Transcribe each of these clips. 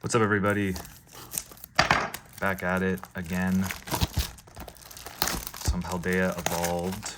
What's up, everybody? Back at it again. Some Paldea Evolved,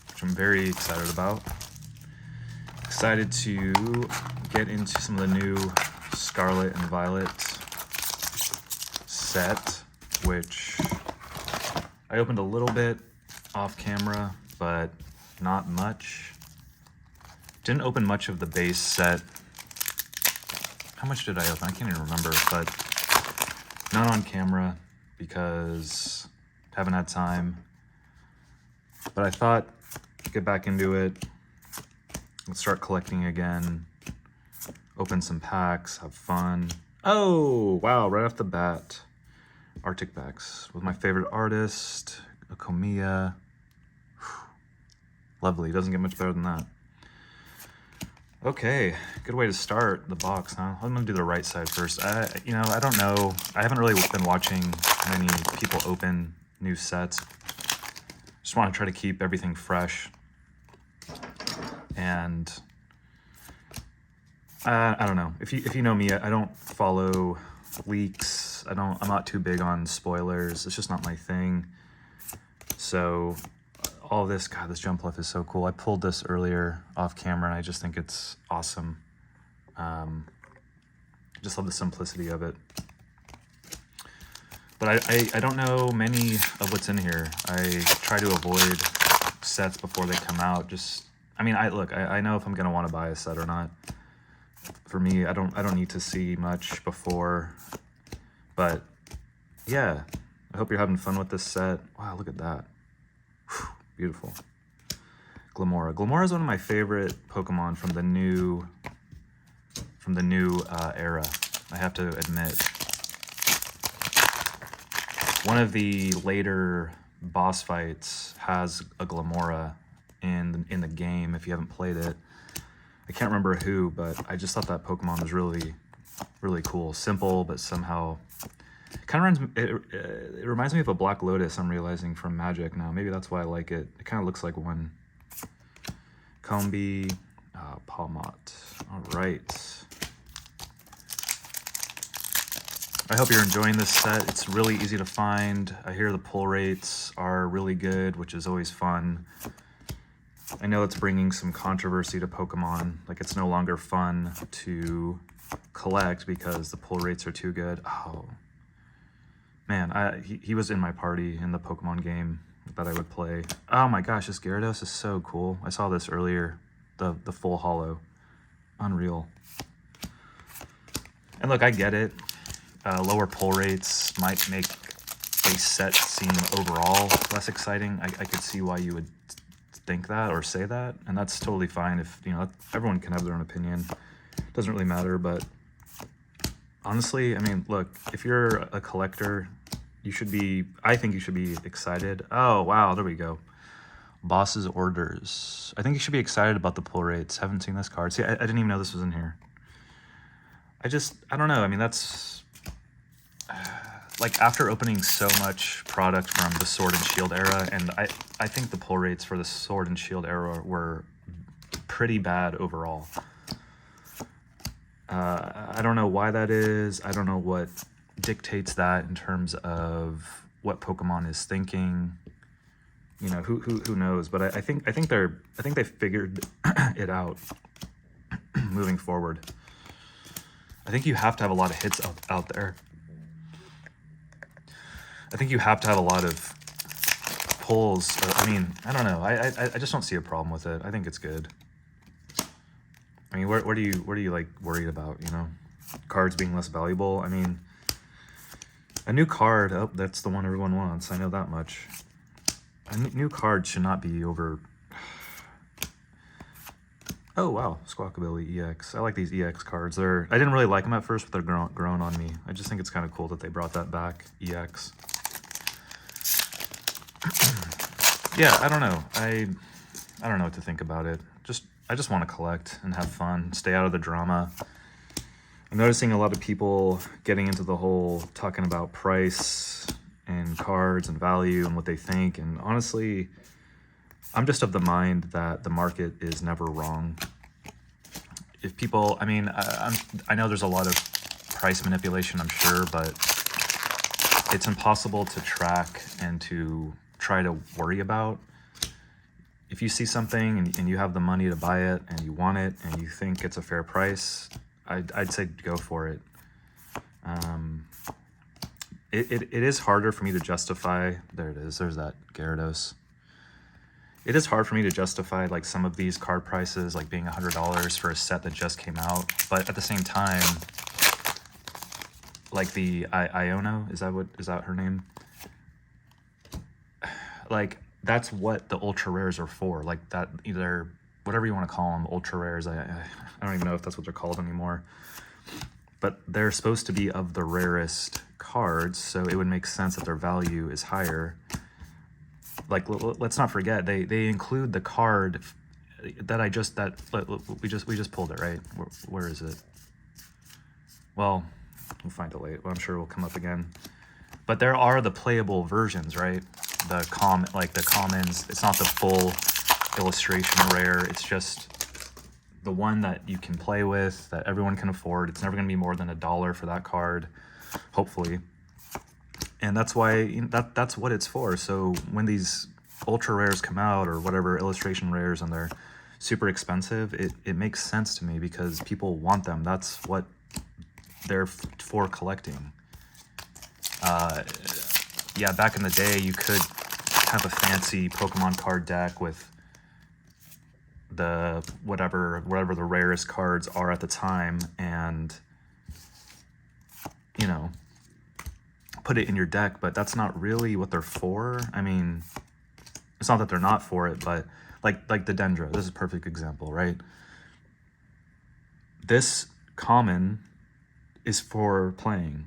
which I'm very excited about. Excited to get into some of the new Scarlet and Violet set, which I opened a little bit off camera, but not much. Didn't open much of the base set. How much did I open? I can't even remember, but not on camera because haven't had time. But I thought get back into it. Let's start collecting again. Open some packs, have fun. Oh, wow, right off the bat. Arctic packs with my favorite artist, Akomiya. Lovely, doesn't get much better than that. Okay, good way to start the box, huh? I'm gonna do the right side first. I don't know. I haven't really been watching many people open new sets. Just want to try to keep everything fresh. And I don't know. If you know me, I don't follow leaks. I'm not too big on spoilers. It's just not my thing. So all this, God, this jump left is so cool. I pulled this earlier off camera and I just think it's awesome. I just love the simplicity of it. But I don't know many of what's in here. I try to avoid sets before they come out. I know if I'm gonna want to buy a set or not. For me, I don't need to see much before. But yeah, I hope you're having fun with this set. Wow, look at that. Whew. Beautiful. Glimmora. Glimmora is one of my favorite Pokemon from the new era, I have to admit. One of the later boss fights has a Glimmora in the game, if you haven't played it. I can't remember who, but I just thought that Pokemon was really, really cool. Simple, but somehow it reminds me of a Black Lotus, I'm realizing, from Magic now. Maybe that's why I like it. It kind of looks like one. Combi, Palmot. All right. I hope you're enjoying this set. It's really easy to find. I hear the pull rates are really good, which is always fun. I know it's bringing some controversy to Pokemon. Like, it's no longer fun to collect because the pull rates are too good. Oh. Man, he was in my party in the Pokemon game that I would play. Oh my gosh, this Gyarados is so cool. I saw this earlier, the full holo. Unreal. And look, I get it. Lower pull rates might make a set seem overall less exciting. I could see why you would think that or say that, and that's totally fine. If everyone can have their own opinion. Doesn't really matter, but honestly, I mean, look, if you're a collector, I think you should be excited. Oh, wow, there we go. Boss's Orders. I think you should be excited about the pull rates. Haven't seen this card. See, I didn't even know this was in here. I don't know. I mean, that's like, after opening so much product from the Sword and Shield era, and I think the pull rates for the Sword and Shield era were pretty bad overall. I don't know why that is. I don't know what dictates that in terms of what Pokemon is thinking. Who knows? But I think they figured it out moving forward. I think you have to have a lot of hits out there. I think you have to have a lot of pulls. I mean, I don't know. I just don't see a problem with it. I think it's good. I mean, what are you like worried about? Cards being less valuable. I mean, a new card. Oh, that's the one everyone wants. I know that much. A new card should not be over. Oh wow, Squawkabilly EX. I like these EX cards. I didn't really like them at first, but they're grown on me. I just think it's kind of cool that they brought that back. EX. Yeah, I don't know. I don't know what to think about it. I just want to collect and have fun, stay out of the drama. I'm noticing a lot of people getting into the whole talking about price and cards and value and what they think. And honestly, I'm just of the mind that the market is never wrong. If people, I mean, I know there's a lot of price manipulation, I'm sure, but it's impossible to track and to try to worry about. If you see something and you have the money to buy it and you want it and you think it's a fair price, I'd say go for it. It is harder for me to justify. There it is. There's that Gyarados. It is hard for me to justify like some of these card prices, like being $100 for a set that just came out. But at the same time, like the Iono, is that her name? Like that's what the ultra rares are for. Like that, either whatever you want to call them, ultra rares. I don't even know if that's what they're called anymore. But they're supposed to be of the rarest cards, so it would make sense that their value is higher. Like, let's not forget, they include the card that we just pulled it, right? Where is it? Well, we'll find it later. I'm sure it'll come up again. But there are the playable versions, right? The commons. It's not the full illustration rare. It's just the one that you can play with, that everyone can afford. It's never going to be more than $1 for that card, hopefully. And that's why that's what it's for. So when these ultra rares come out, or whatever, illustration rares, and they're super expensive, it makes sense to me because people want them. That's what they're for collecting. Yeah, back in the day, you could have a fancy Pokemon card deck with the whatever the rarest cards are at the time, and you know, put it in your deck. But that's not really what they're for. I mean, it's not that they're not for it, but like the Dendro, this is a perfect example, right? This common is for playing,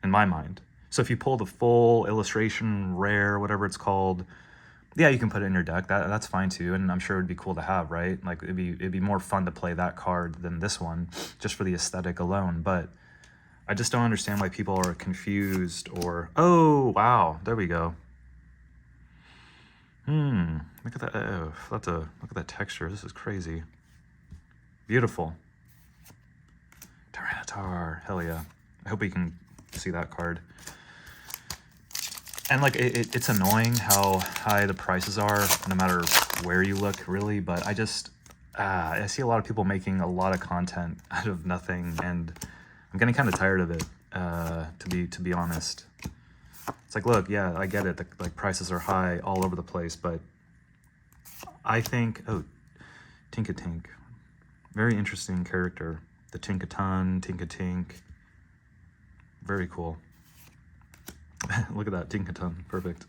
in my mind. So if you pull the full illustration rare, whatever it's called, yeah, you can put it in your deck. That's fine too, and I'm sure it'd be cool to have, right? Like it'd be more fun to play that card than this one, just for the aesthetic alone. But I just don't understand why people are confused. Or, oh wow, there we go. Look at that. Oh, look at that texture. This is crazy. Beautiful. Tyranitar, hell yeah. I hope we can see that card. And like it's annoying how high the prices are, no matter where you look, really. But I just I see a lot of people making a lot of content out of nothing, and I'm getting kind of tired of it. To be honest, it's like, look, yeah, I get it. Like prices are high all over the place, but I think, oh, Tinkatink, very interesting character. The Tinkaton, Tinkatink, very cool. Look at that, Tinkaton, perfect.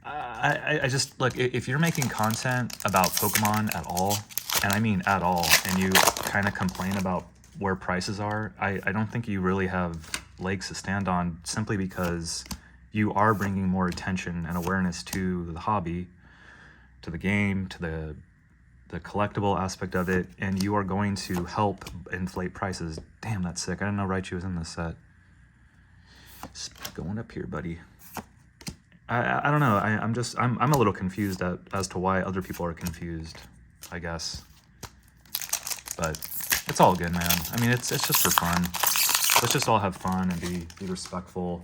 I just, look, if you're making content about Pokemon at all, and I mean at all, and you kind of complain about where prices are, I don't think you really have legs to stand on, simply because you are bringing more attention and awareness to the hobby, to the game, to the collectible aspect of it, and you are going to help inflate prices. Damn, that's sick. I didn't know Raichu was in this set. Going up here, buddy. I don't know. I'm a little confused as to why other people are confused, I guess. But it's all good, man. I mean, it's just for fun. Let's just all have fun and be respectful.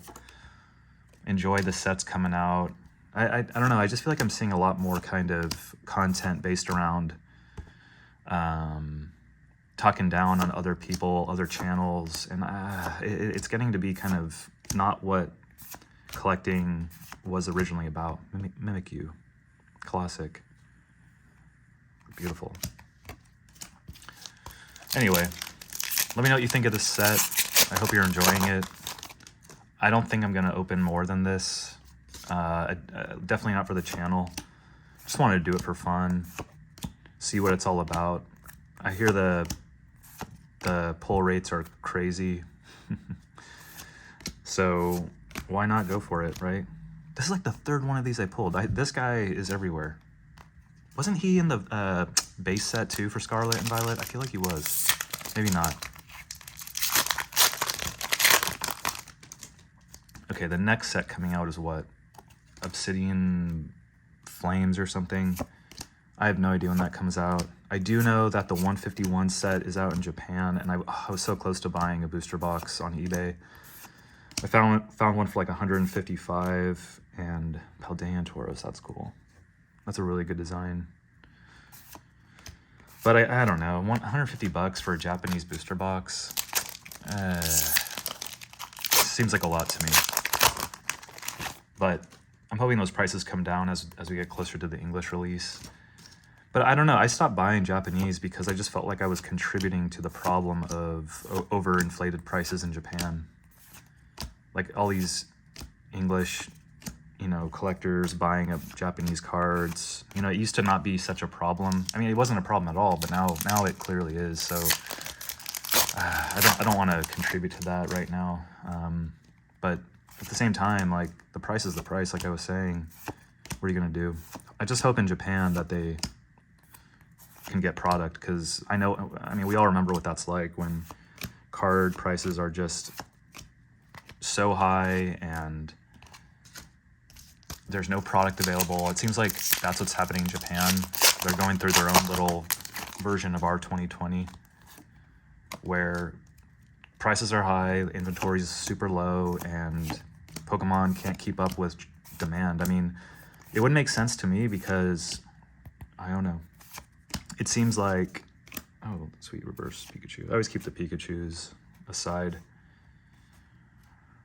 Enjoy the sets coming out. I don't know. I just feel like I'm seeing a lot more kind of content based around talking down on other people, other channels, and it's getting to be kind of not what collecting was originally about. Mimikyu, classic, beautiful. Anyway, let me know what you think of this set. I hope you're enjoying it. I don't think I'm gonna open more than this. Definitely not for the channel. Just wanted to do it for fun, see what it's all about. I hear the pull rates are crazy. So why not go for it, right? This is like the third one of these I pulled. This guy is everywhere. Wasn't he in the base set too for Scarlet and Violet? I feel like he was. Maybe not. Okay, the next set coming out is what? Obsidian Flames or something. I have no idea when that comes out. I do know that the 151 set is out in Japan, and I was so close to buying a booster box on eBay. I found one for like 155, and Paldea and Tauros, that's cool. That's a really good design. But I don't know, 150 bucks for a Japanese booster box seems like a lot to me. But I'm hoping those prices come down as we get closer to the English release. But I don't know, I stopped buying Japanese because I just felt like I was contributing to the problem of overinflated prices in Japan. Like all these English, you know, collectors buying up Japanese cards. You know, it used to not be such a problem. I mean, it wasn't a problem at all, but now it clearly is. So I don't want to contribute to that right now. But at the same time, like, the price is the price, like I was saying. What are you going to do? I just hope in Japan that they can get product, because I mean, we all remember what that's like when card prices are just so high and there's no product available. It seems like that's what's happening in Japan. They're going through their own little version of our 2020 where prices are high, inventory is super low, and Pokemon can't keep up with demand. I mean, it wouldn't make sense to me because, I don't know. It seems like, oh, sweet reverse Pikachu. I always keep the Pikachus aside.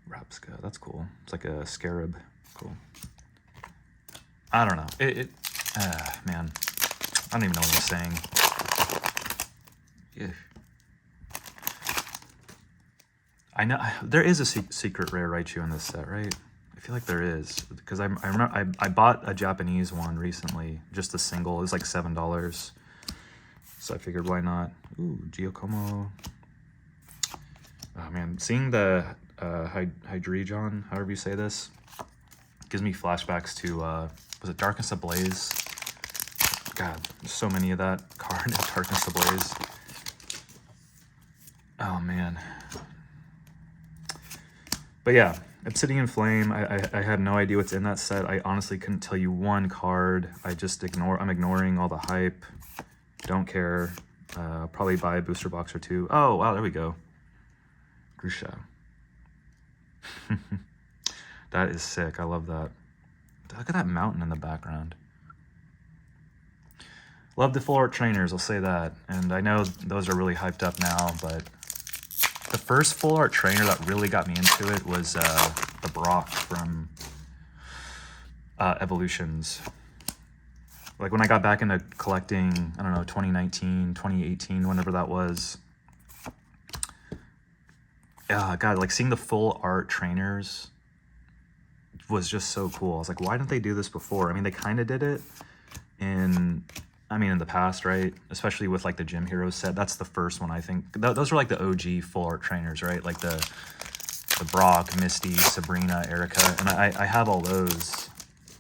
Rapska, that's cool. It's like a scarab. Cool. I don't know. Man, I don't even know what I'm saying. Yeah. I know there is a secret rare Raichu in this set, right? I feel like there is, because I remember I bought a Japanese one recently, just a single. It was like $7, so I figured why not. Ooh, Giacomo. Oh man, seeing the Hydreigon, however you say this, gives me flashbacks to was it Darkness Ablaze? God, there's so many of that card in Darkness Ablaze. Oh man. But yeah, Obsidian Flame, I had no idea what's in that set. I honestly couldn't tell you one card. I'm ignoring all the hype. Don't care. Probably buy a booster box or two. Oh, wow, there we go. Grusha. That is sick. I love that. Look at that mountain in the background. Love the full art trainers, I'll say that. And I know those are really hyped up now, but the first full art trainer that really got me into it was the Brock from Evolutions. Like when I got back into collecting, I don't know, 2019, 2018, whenever that was. God, like seeing the full art trainers was just so cool. I was like, why didn't they do this before? I mean, they kind of did it in the past, right? Especially with like the Gym Heroes set. That's the first one, I think. Those were like the OG full art trainers, right? Like the Brock, Misty, Sabrina, Erica. And I have all those.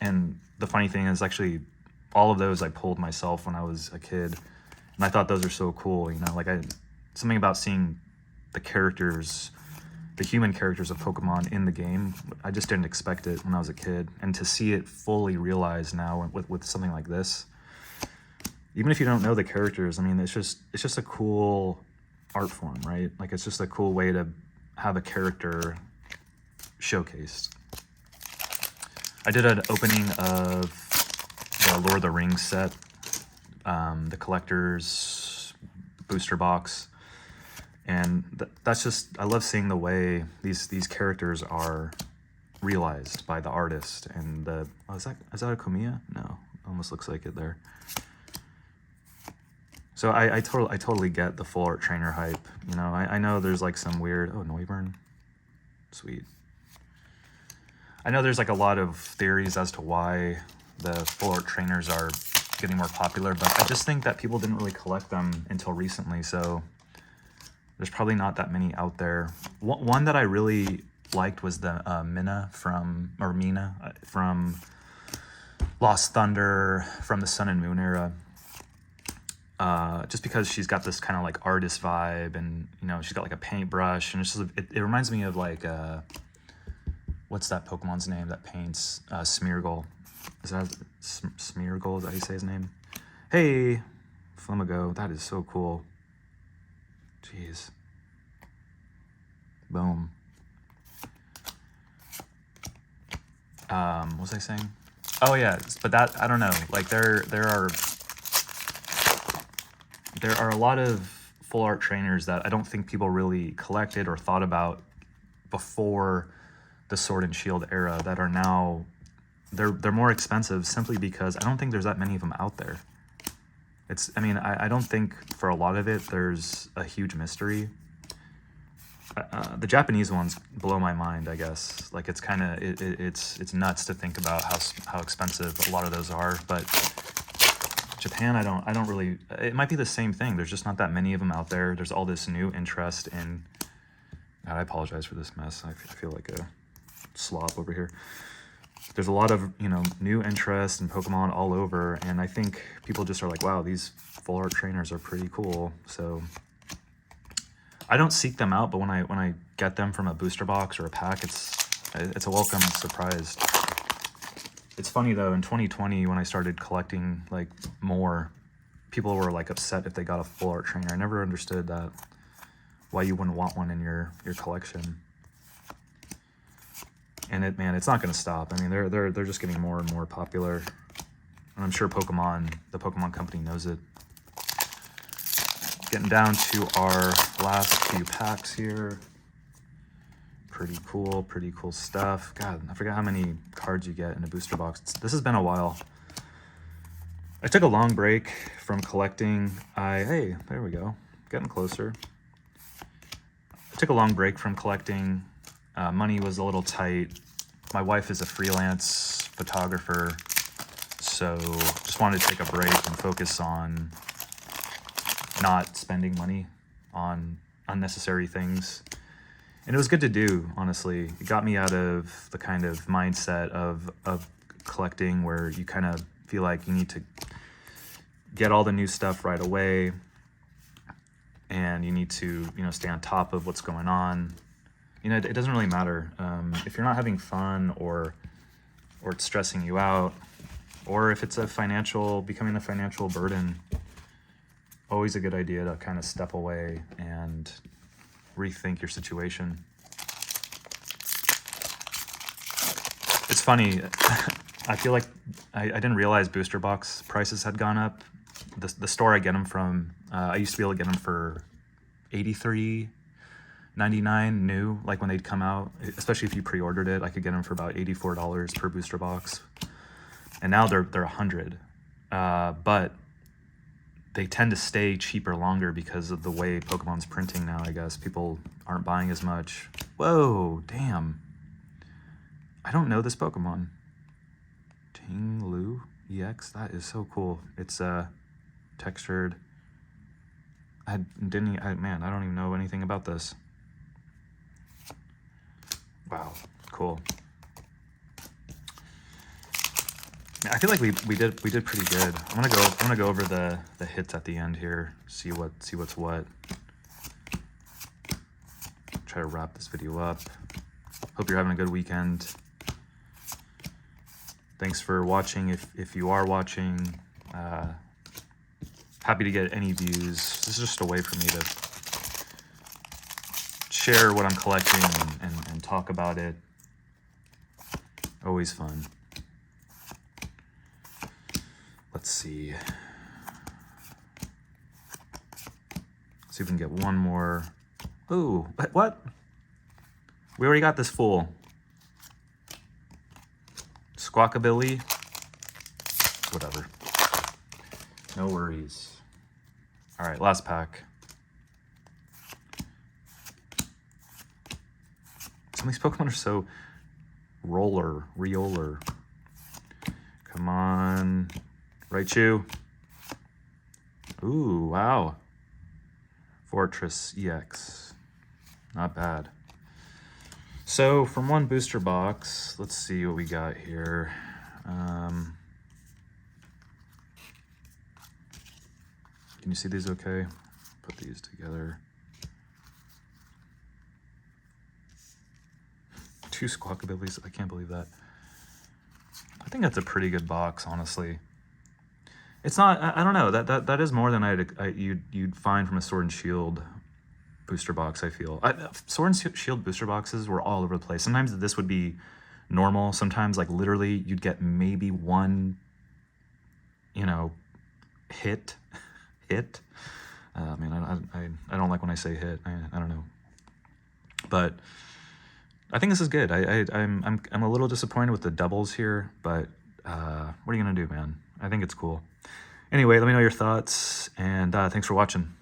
And the funny thing is, actually, all of those I pulled myself when I was a kid. And I thought those are so cool, you know? Like, something about seeing the characters, the human characters of Pokemon in the game, I just didn't expect it when I was a kid. And to see it fully realized now with something like this, even if you don't know the characters, I mean, it's just a cool art form, right? Like, it's just a cool way to have a character showcased. I did an opening of the Lord of the Rings set, the collector's booster box. And that's just, I love seeing the way these characters are realized by the artist. And is that a Komiya? No, almost looks like it there. So I totally get the full art trainer hype. You know, I know there's like some weird, oh, Noivern, sweet. I know there's like a lot of theories as to why the full art trainers are getting more popular, but I just think that people didn't really collect them until recently. So there's probably not that many out there. One that I really liked was the Mina from Lost Thunder, from the Sun and Moon era. Just because she's got this kind of like artist vibe, and you know, she's got like a paintbrush, and it's just, it reminds me of like what's that Pokemon's name that paints? Smeargle. Is that Smeargle? Is that how you say his name? Hey, Flamigo. That is so cool. Jeez. Boom. What was I saying? Oh yeah, but that, I don't know. Like there are a lot of full art trainers that I don't think people really collected or thought about before the Sword and Shield era that are now, they're more expensive simply because I don't think there's that many of them out there. I mean, I don't think for a lot of it there's a huge mystery. The Japanese ones blow my mind, I guess. Like it's kind of, it's nuts to think about how expensive a lot of those are. But Japan, I don't really, it might be the same thing. There's just not that many of them out there. There's all this new interest in, God, I apologize for this mess. I feel like a slop over here. There's a lot of, you know, new interest in Pokemon all over. And I think people just are like, wow, these full art trainers are pretty cool. So I don't seek them out, but when I get them from a booster box or a pack, it's a welcome surprise. It's funny though, in 2020 when I started collecting like more, people were like upset if they got a full art trainer. I never understood that, why you wouldn't want one in your collection. And it's not going to stop. I mean, they're just getting more and more popular, and I'm sure the Pokemon company knows it. Getting down to our last few packs here. Pretty cool stuff. God, I forget how many cards you get in a booster box. This has been a while. I took a long break from collecting. Hey, there we go. Getting closer. I took a long break from collecting. Money was a little tight. My wife is a freelance photographer, so just wanted to take a break and focus on not spending money on unnecessary things. And it was good to do, honestly. It got me out of the kind of mindset of collecting where you kind of feel like you need to get all the new stuff right away and you need to, you know, stay on top of what's going on. You know, it doesn't really matter. If you're not having fun or it's stressing you out, or if it's becoming a financial burden, always a good idea to kind of step away and rethink your situation. It's funny, I feel like I didn't realize booster box prices had gone up. The store I get them from, I used to be able to get them for $83.99 new, like when they'd come out, especially if you pre-ordered it. I could get them for about $84 per booster box, and now they're $100. But they tend to stay cheaper longer because of the way Pokemon's printing now, I guess. People aren't buying as much. Whoa, damn. I don't know this Pokemon. Tinglu EX, that is so cool. It's textured. Man, I don't even know anything about this. Wow, cool. I feel like we did pretty good. I'm gonna go over the hits at the end here. See what's what. Try to wrap this video up. Hope you're having a good weekend. Thanks for watching. If you are watching, happy to get any views. This is just a way for me to share what I'm collecting and talk about it. Always fun. Let's see. See if we can get one more. Ooh, what? We already got this fool. Squawkabilly. Whatever. No worries. All right, last pack. Some of these Pokemon are so reoler. Come on. Raichu. Ooh, wow. Fortress EX. Not bad. So from one booster box, let's see what we got here. Can you see these okay? Put these together. 2 Squawkabillies. I can't believe that. I think that's a pretty good box, honestly. It's not. I don't know. That is more than you'd find from a Sword and Shield booster box. I feel Sword and Shield booster boxes were all over the place. Sometimes this would be normal. Sometimes like literally you'd get maybe one, you know, hit. Man, I don't like when I say hit. I don't know, but I think this is good. I'm a little disappointed with the doubles here, but what are you gonna do, man? I think it's cool. Anyway, let me know your thoughts, and thanks for watching.